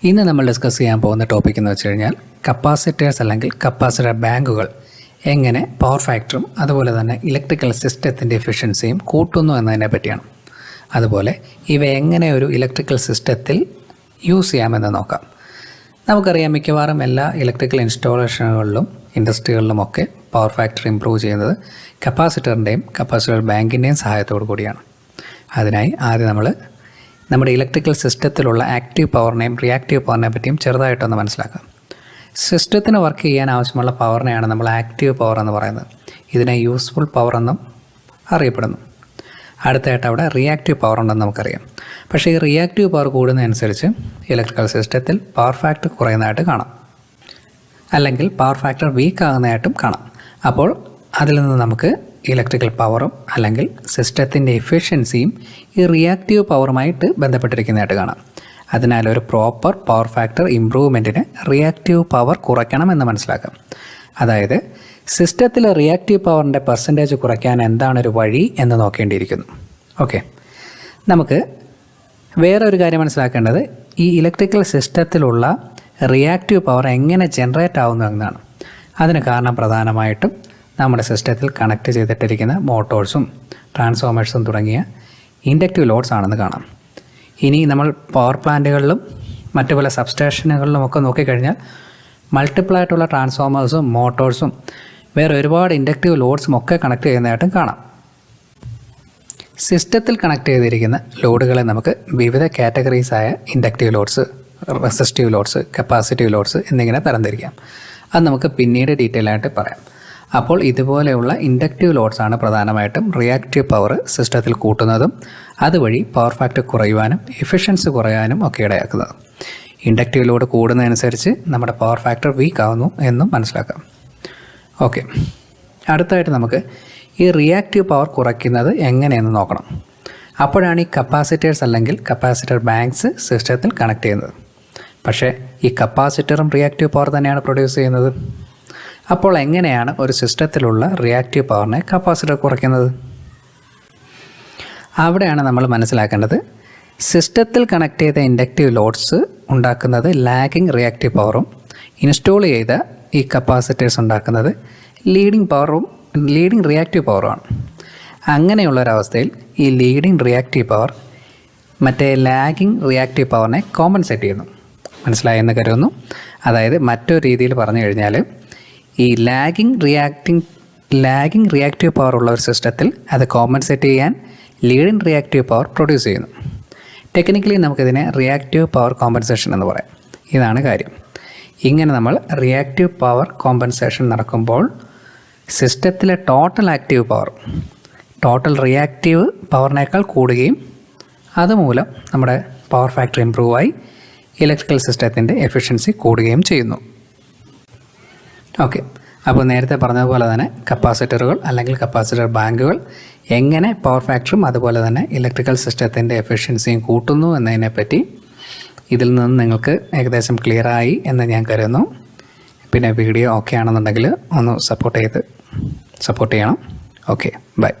ഇന്ന് നമ്മൾ ഡിസ്കസ് ചെയ്യാൻ പോകുന്ന ടോപ്പിക് എന്ന് വെച്ച് കഴിഞ്ഞാൽ കപ്പാസിറ്റേഴ്സ് അല്ലെങ്കിൽ കപ്പാസിറ്റർ ബാങ്കുകൾ എങ്ങനെ പവർ ഫാക്ടറും അതുപോലെ തന്നെ ഇലക്ട്രിക്കൽ സിസ്റ്റത്തിൻ്റെ എഫിഷ്യൻസിയും കൂട്ടുന്നു എന്നതിനെ പറ്റിയാണ്. അതുപോലെ ഇവ എങ്ങനെ ഒരു ഇലക്ട്രിക്കൽ സിസ്റ്റത്തിൽ യൂസ് ചെയ്യാമെന്ന് നോക്കാം. നമുക്കറിയാം, മിക്കവാറും എല്ലാ ഇലക്ട്രിക്കൽ ഇൻസ്റ്റാളേഷനുകളിലും ഇൻഡസ്ട്രികളിലുമൊക്കെ പവർ ഫാക്ടർ ഇംപ്രൂവ് ചെയ്യുന്നത് കപ്പാസിറ്ററിൻ്റെയും കപ്പാസിറ്റർ ബാങ്കിൻ്റെയും സഹായത്തോടു കൂടിയാണ്. അതിനായി ആദ്യം നമ്മൾ നമ്മുടെ ഇലക്ട്രിക്കൽ സിസ്റ്റത്തിലുള്ള ആക്റ്റീവ് പവറിനെയും റിയാക്റ്റീവ് പവറിനെ പറ്റിയും ചെറുതായിട്ടൊന്ന് മനസ്സിലാക്കാം. സിസ്റ്റത്തിന് വർക്ക് ചെയ്യാൻ ആവശ്യമുള്ള പവറിനെയാണ് നമ്മൾ ആക്റ്റീവ് പവർ എന്ന് പറയുന്നത്. ഇതിനെ യൂസ്ഫുൾ പവർ എന്നും അറിയപ്പെടുന്നു. അടുത്തായിട്ട് അവിടെ റിയാക്റ്റീവ് പവർ ഉണ്ടെന്ന് നമുക്കറിയാം. പക്ഷേ ഈ റിയാക്റ്റീവ് പവർ കൂടുന്നതനുസരിച്ച് ഇലക്ട്രിക്കൽ സിസ്റ്റത്തിൽ പവർ ഫാക്ടർ കുറയുന്നതായിട്ട് കാണാം, അല്ലെങ്കിൽ പവർ ഫാക്ടർ വീക്ക് ആകുന്നതായിട്ടും കാണാം. അപ്പോൾ അതിൽ നിന്ന് നമുക്ക് ഇലക്ട്രിക്കൽ പവറും അല്ലെങ്കിൽ സിസ്റ്റത്തിൻ്റെ എഫിഷ്യൻസിയും ഈ റിയാക്റ്റീവ് പവറുമായിട്ട് ബന്ധപ്പെട്ടിരിക്കുന്നതായിട്ട് കാണാം. അതിനാൽ ഒരു പ്രോപ്പർ പവർ ഫാക്ടർ ഇംപ്രൂവ്മെൻറ്റിന് റിയാക്റ്റീവ് പവർ കുറയ്ക്കണമെന്ന് മനസ്സിലാക്കാം. അതായത് സിസ്റ്റത്തിലെ റിയാക്റ്റീവ് പവറിൻ്റെ പെർസെൻറ്റേജ് കുറയ്ക്കാൻ എന്താണൊരു വഴി എന്ന് നോക്കേണ്ടിയിരിക്കുന്നു. ഓക്കെ, നമുക്ക് വേറെ ഒരു കാര്യം മനസ്സിലാക്കേണ്ടത് ഈ ഇലക്ട്രിക്കൽ സിസ്റ്റത്തിലുള്ള റിയാക്റ്റീവ് പവർ എങ്ങനെ ജനറേറ്റ് ആവുന്നു എന്നതാണ്. അതിന് കാരണം പ്രധാനമായിട്ടും നമ്മുടെ സിസ്റ്റത്തിൽ കണക്ട് ചെയ്തിട്ടിരിക്കുന്ന മോട്ടോഴ്സും ട്രാൻസ്ഫോമേഴ്സും തുടങ്ങിയ ഇൻഡക്റ്റീവ് ലോഡ്സ് ആണെന്ന് കാണാം. ഇനി നമ്മൾ പവർ പ്ലാന്റുകളിലും മറ്റു പല സബ്സ്റ്റേഷനുകളിലും ഒക്കെ നോക്കിക്കഴിഞ്ഞാൽ മൾട്ടിപ്പിൾ ആയിട്ടുള്ള ട്രാൻസ്ഫോമേഴ്സും മോട്ടോഴ്സും വേറെ ഒരുപാട് ഇൻഡക്റ്റീവ് ലോഡ്സും ഒക്കെ കണക്ട് ചെയ്യുന്നതായിട്ടും കാണാം. സിസ്റ്റത്തിൽ കണക്ട് ചെയ്തിരിക്കുന്ന ലോഡുകളെ നമുക്ക് വിവിധ കാറ്റഗറീസായ inductive loads, resistive loads, capacitive loads എന്നിങ്ങനെ തരംതിരിക്കാം. അത് നമുക്ക് പിന്നീട് ഡീറ്റെയിൽ ആയിട്ട് പറയാം. അപ്പോൾ ഇതുപോലെയുള്ള ഇൻഡക്റ്റീവ് ലോഡ്സാണ് പ്രധാനമായിട്ടും റിയാക്റ്റീവ് പവർ സിസ്റ്റത്തിൽ കൂട്ടുന്നതും അതുവഴി പവർ ഫാക്ടർ കുറയുവാനും എഫിഷ്യൻസി കുറയാനും ഒക്കെ ഇടയാക്കുന്നത്. ഇൻഡക്റ്റീവ് ലോഡ് കൂടുന്നതനുസരിച്ച് നമ്മുടെ പവർ ഫാക്ടർ വീക്ക് ആവുന്നു എന്നും മനസ്സിലാക്കാം. ഓക്കെ, അടുത്തായിട്ട് നമുക്ക് ഈ റിയാക്റ്റീവ് പവർ കുറയ്ക്കുന്നത് എങ്ങനെയെന്ന് നോക്കണം. അപ്പോഴാണ് ഈ കപ്പാസിറ്റേഴ്സ് അല്ലെങ്കിൽ കപ്പാസിറ്റർ ബാങ്ക്സ് സിസ്റ്റത്തിൽ കണക്ട് ചെയ്യുന്നത്. പക്ഷേ ഈ കപ്പാസിറ്ററും റിയാക്റ്റീവ് പവർ തന്നെയാണ് പ്രൊഡ്യൂസ് ചെയ്യുന്നത്. അപ്പോൾ എങ്ങനെയാണ് ഒരു സിസ്റ്റത്തിലുള്ള റിയാക്റ്റീവ് പവറിനെ കപ്പാസിറ്റർ കുറയ്ക്കുന്നത്? അവിടെയാണ് നമ്മൾ മനസ്സിലാക്കേണ്ടത്, സിസ്റ്റത്തിൽ കണക്ട് ചെയ്ത ഇൻഡക്റ്റീവ് ലോഡ്സ് ഉണ്ടാക്കുന്നത് ലാഗിങ് റിയാക്റ്റീവ് പവറും ഇൻസ്റ്റോൾ ചെയ്ത ഈ കപ്പാസിറ്റേഴ്സ് ഉണ്ടാക്കുന്നത് ലീഡിങ് റിയാക്റ്റീവ് പവറുമാണ്. അങ്ങനെയുള്ളൊരവസ്ഥയിൽ ഈ ലീഡിങ് റിയാക്റ്റീവ് പവർ മറ്റേ ലാഗിങ് റിയാക്റ്റീവ് പവറിനെ കോമ്പൻസേറ്റ് ചെയ്യുന്നു. മനസ്സിലായെന്ന് കരുതുന്നു. അതായത് മറ്റൊരു രീതിയിൽ പറഞ്ഞു കഴിഞ്ഞാൽ, ഈ ലാഗിങ് റിയാക്റ്റീവ് പവർ ഉള്ള ഒരു സിസ്റ്റത്തിൽ അത് കോമ്പൻസേറ്റ് ചെയ്യാൻ ലീഡിങ് റിയാക്റ്റീവ് പവർ പ്രൊഡ്യൂസ് ചെയ്യുന്നു. ടെക്നിക്കലി നമുക്കിതിനെ റിയാക്റ്റീവ് പവർ കോമ്പൻസേഷൻ എന്ന് പറയാം. ഇതാണ് കാര്യം. ഇങ്ങനെ നമ്മൾ റിയാക്റ്റീവ് പവർ കോമ്പൻസേഷൻ നടക്കുമ്പോൾ സിസ്റ്റത്തിലെ total active power total reactive പവറിനേക്കാൾ കൂടുകയും അതുമൂലം നമ്മുടെ പവർ ഫാക്ടർ ഇംപ്രൂവ് ആയി ഇലക്ട്രിക്കൽ സിസ്റ്റത്തിൻ്റെ എഫിഷ്യൻസി കൂടുകയും ചെയ്യുന്നു. ഓക്കെ, അപ്പോൾ നേരത്തെ പറഞ്ഞതുപോലെ തന്നെ കപ്പാസിറ്ററുകൾ അല്ലെങ്കിൽ കപ്പാസിറ്റർ ബാങ്കുകൾ എങ്ങനെ പവർ ഫാക്ടറും അതുപോലെ തന്നെ ഇലക്ട്രിക്കൽ സിസ്റ്റത്തിൻ്റെ എഫിഷ്യൻസിയും കൂട്ടുന്നു എന്നതിനെപ്പറ്റി ഇതിൽ നിന്ന് നിങ്ങൾക്ക് ഏകദേശം ക്ലിയറായി എന്ന് ഞാൻ കരുതുന്നു. പിന്നെ വീഡിയോ ഓക്കെ ആണെന്നുണ്ടെങ്കിൽ ഒന്ന് സപ്പോർട്ട് ചെയ്യണം. Okay, by.